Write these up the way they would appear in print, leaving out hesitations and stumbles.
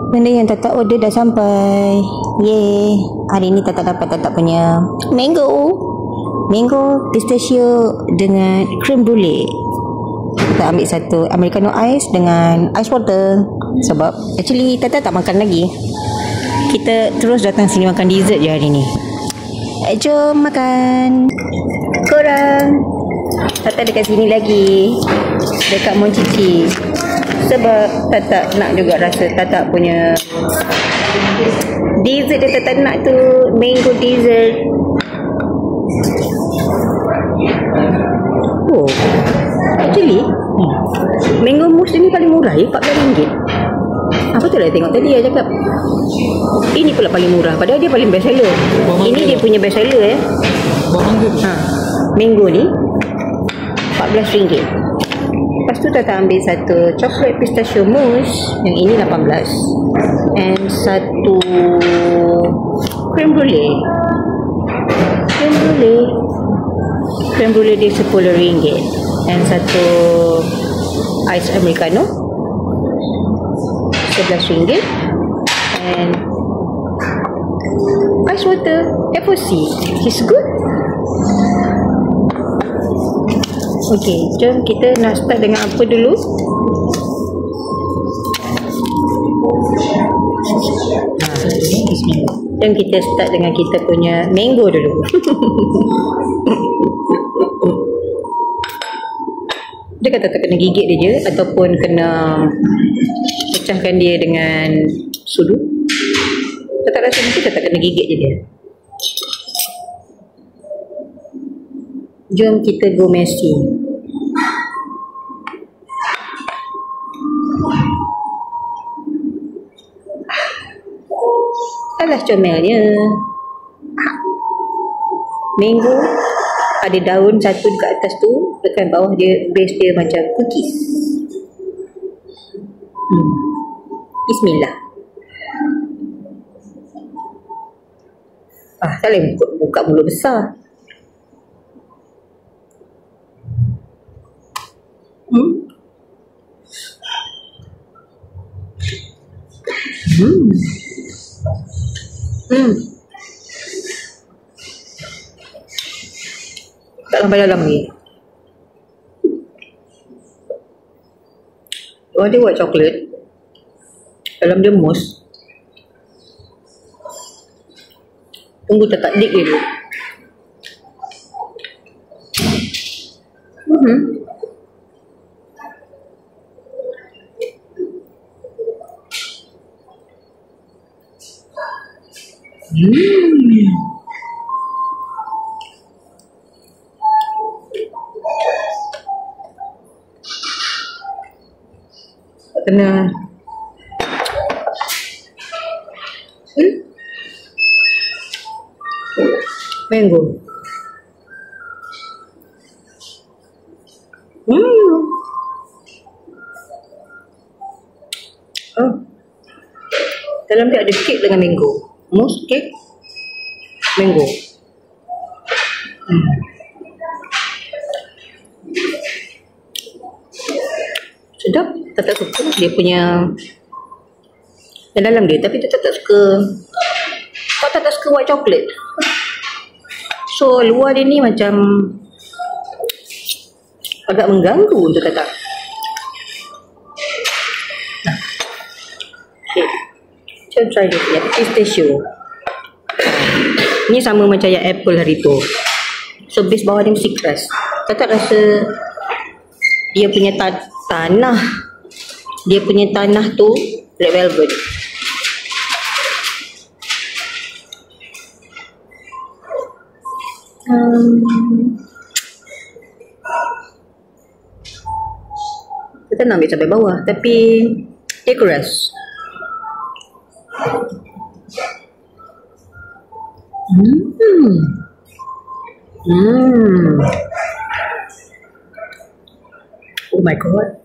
Benda yang Tata order dah sampai. Yeay. Hari ni Tata dapat Tata punya mango pistachio dengan cream brulee. Kita ambil satu americano ice dengan ice water. Sebab actually Tata tak makan lagi. Kita terus datang sini makan dessert je hari ni. Jom makan. Korang. Tata dekat sini lagi. Dekat Mon Cici. Sebab Tata nak juga rasa Tata punya dessert yang Tata nak tu, mango dessert. Oh, actually mango mousse ni paling murah ya, RM14. Apa tu lah tengok tadi dia cakap ini pula paling murah, padahal dia paling best seller. Ini dia punya best seller ya. Mango ni RM14. Lepas tu Tata ambil satu coklat pistachio mousse, yang ini 18, and satu creme brulee. Creme brulee dia RM10, and satu ice americano RM11, and ice water FOC. It's good. Okey, jom kita nak start dengan apa dulu? Jom kita start dengan kita punya mango dulu. Dia kata tak kena gigit dia je, ataupun kena pecahkan dia dengan sudu. Tak rasa mesti tak kena gigit je dia. Jom kita go messy. Alah comelnya. Mango ada daun satu dekat atas tu, dekat bawah dia base dia macam cookies. Bismillah. Tak boleh buka mulut besar. Tak sampai dalam lagi. Luar dia white chocolate, dalam dia mousse. Tunggu tak dik dia dulu. Kena mango. Dalam dia ada kek dengan mango. Mousse, kek, mango. Sedap. Tak suka dia punya yang dalam dia, tapi tak suka. Tak suka white chocolate. So luar dia ni macam agak mengganggu untuk Tata. Okay, jom try dia punya pistachio. Ni sama macam yang apple hari tu. So base bawah dia mesti keras. Tata rasa dia punya tanah. Dia punya tanah tu red velvet. Kita nak ambil sampai bawah, tapi dia keras. Oh my god.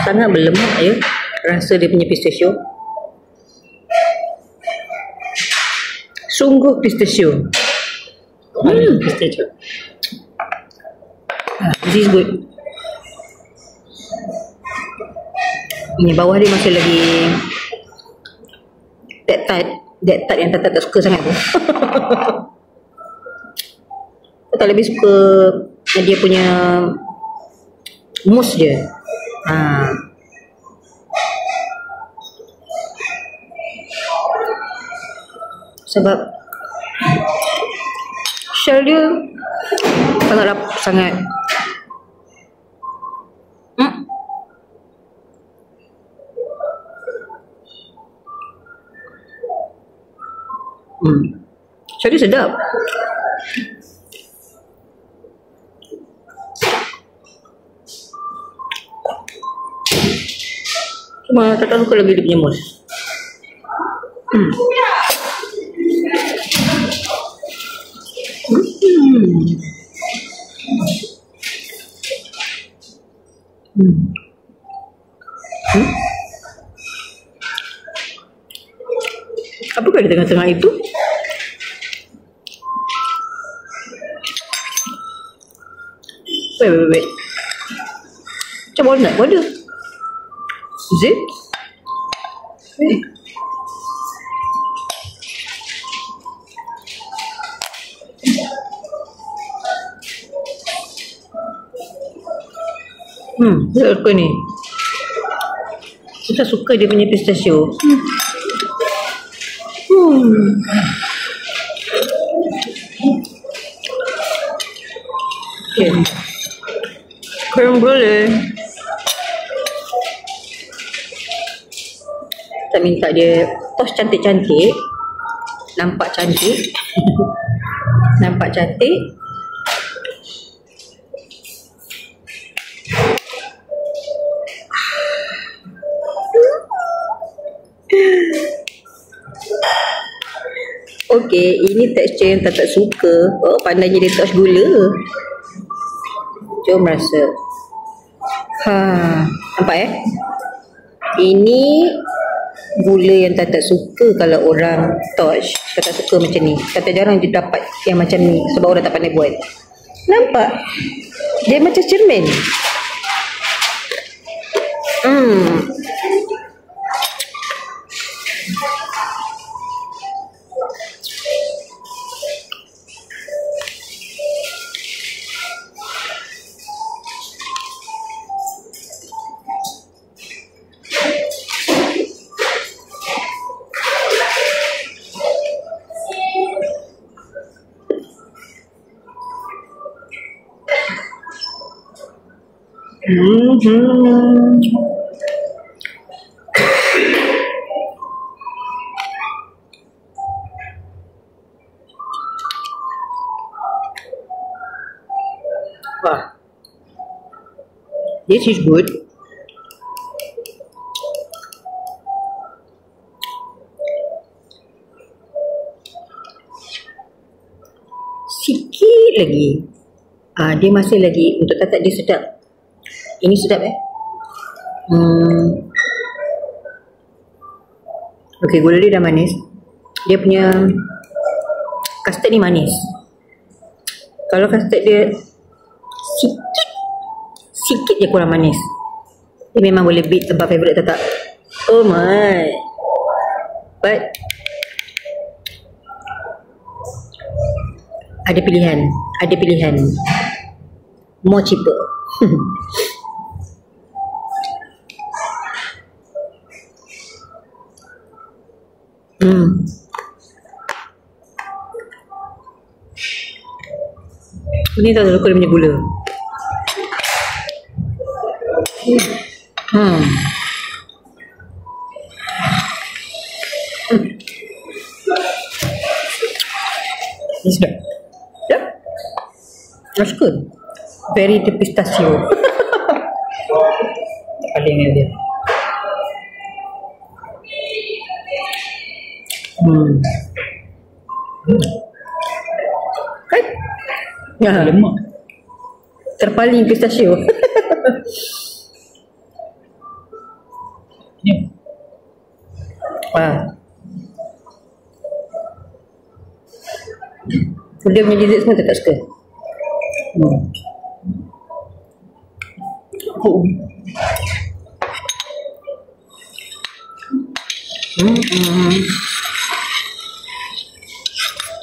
Sangat berlemak ya rasa dia punya pistachio. Sungguh pistachio. Pistachio. This is good. Ni bawah dia masih lagi that type yang tak suka sangat tu. Tak lebih suka dia punya mousse je. Sebab shell dia sangat shell dia sedap. Cuma tak tahu suka lagi dia punya mousse. Apakah di tengah-tengah itu? Wait. Macam walnut pun ada. Is it? Saya suka ni. Saya suka dia punya pistachio. Okay. Creme brulee. Kita minta dia toast cantik-cantik. Nampak cantik. Nampak cantik. Okey, ini tekstur yang tak suka. Oh, pandainya dia touch gula. Jom rasa. Nampak Ini gula yang tak suka kalau orang touch. Tak suka macam ni. Kata jarang dia dapat yang macam ni sebab orang tak pandai buat. Nampak? Dia macam cermin. Wah, this is good. Sikit lagi. Dia masih lagi untuk tatak dia sedap. Ini sedap Okay, gula dia dah manis. Dia punya custard ni manis. Kalau custard dia sikit je kurang manis, dia memang boleh beat tempat favourite tatak. Oh my. But ada pilihan. More cheaper. Ini tak suka dia punya gula. Ini sedap. That's good. Very the pistachio. Paling dia. Kan? Ya, lemak. Terpaling pistachio. Wah. Dia punya dessert semua tak suka.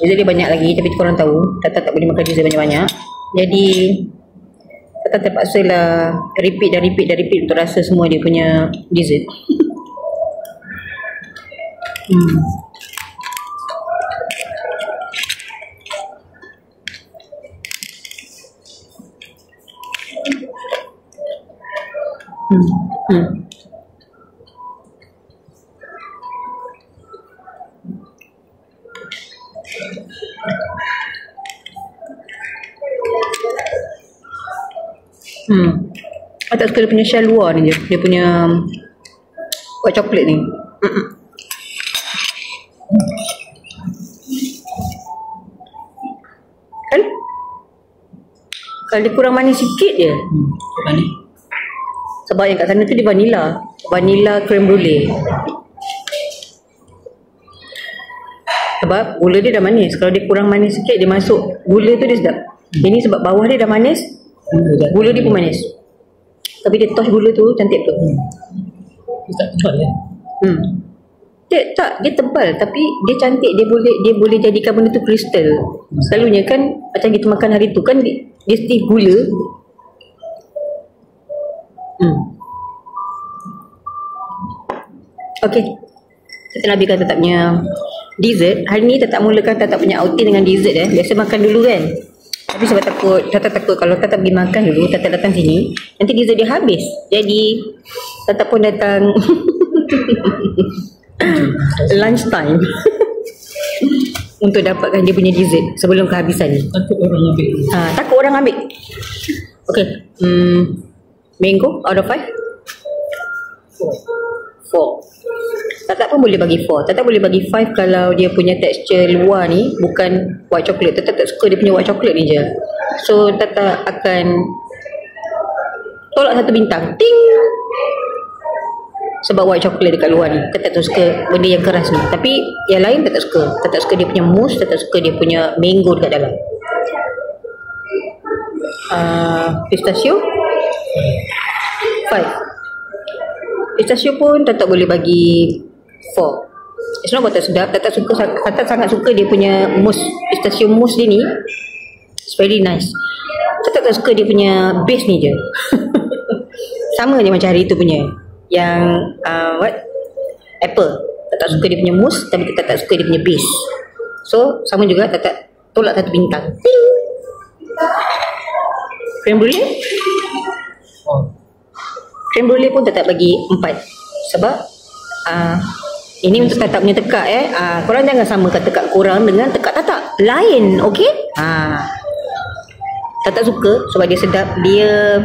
Dessert dia banyak lagi, tapi korang tahu Tata tak boleh makan dessert banyak-banyak. Jadi Tata terpaksa lah repeat untuk rasa semua dia punya dessert. I tak suka dia punya shell luar ni je. Dia punya white chocolate ni. Kan? Kalau dia kurang manis sikit je. Sebab yang kat sana tu dia vanilla creme brulee. Sebab gula dia dah manis. Kalau dia kurang manis sikit, dia masuk gula tu dia sedap. Ini sebab bawah dia dah manis, gula dia pun manis. Tapi dia toss gula tu cantik tu. Dia tak tebal ya? Dia tebal tapi dia cantik. Dia boleh jadikan benda tu kristal. Selalunya kan macam kita makan hari tu kan dia stick gula. Okay, kita nak habiskan Tata punya dessert. Hari ni Tata mulakan Tata punya outing dengan dessert. Biasa makan dulu kan. Tapi sebab Tata takut kalau Tata pergi makan dulu, Tata datang sini, nanti dessert dia habis. Jadi Tata pun datang lunch time untuk dapatkan dia punya dessert sebelum kehabisan ni. Takut orang ambil. Takut orang ambil. Okay, mango out of 5? 4. Tata pun boleh bagi 4. Tata boleh bagi 5 kalau dia punya tekstur luar ni bukan white chocolate. Tata tak suka dia punya white chocolate ni je. So Tata akan tolak 1 bintang. Ting! Sebab white chocolate dekat luar ni Tata tak suka benda yang keras ni. Tapi yang lain Tata suka. Tata suka dia punya mousse. Tata suka dia punya mango dekat dalam. Pistachio 5. Pistachio pun Tata boleh bagi 4. It's not about tak sedap. Tata sangat suka dia punya mousse. Pistachio mousse dia ni, it's very nice. Tata tak suka dia punya base ni je. Sama je macam hari tu punya yang apple. Tata suka dia punya mousse, tapi Tata tak suka dia punya base. So sama juga Tata tolak 1 bintang. Ting! Creme brulee? Creme brulee pun Tata bagi 4. Sebab ini untuk Tata punya tekak korang jangan samakan tekak korang dengan tekak Tata. Lain, okey? Tata suka sebab dia sedap. Dia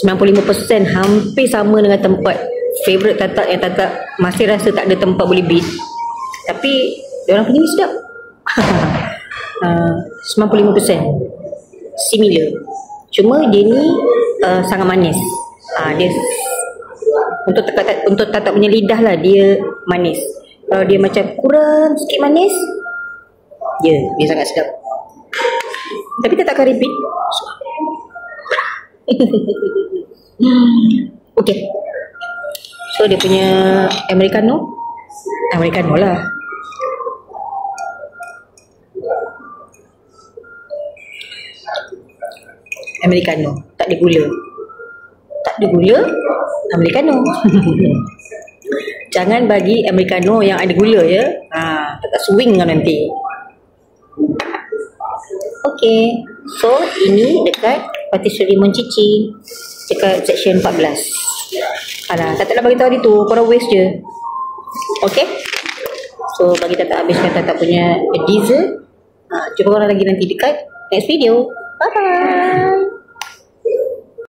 95% hampir sama dengan tempat favourite Tata yang Tata masih rasa tak ada tempat boleh beat. Tapi diorang punya ni sedap. 95% similar. Cuma dia ni sangat manis. Dia untuk Tata punya lidah lah dia manis. Kalau dia macam kurang sikit manis, dia sangat sedap. Tapi Tata akan repeat. Okay, so dia punya Americano lah. Americano tak ada gula. Americano. Jangan bagi Americano yang ada gula ya. Tak swing kan nanti. Okay, so ini dekat patisserie Moncici dekat section 14. Tak nak bagi tahu hari tu, korang waste je. Okay, so bagi Tata habiskan Tata punya dessert. Jumpa korang lagi nanti dekat next video. Bye bye.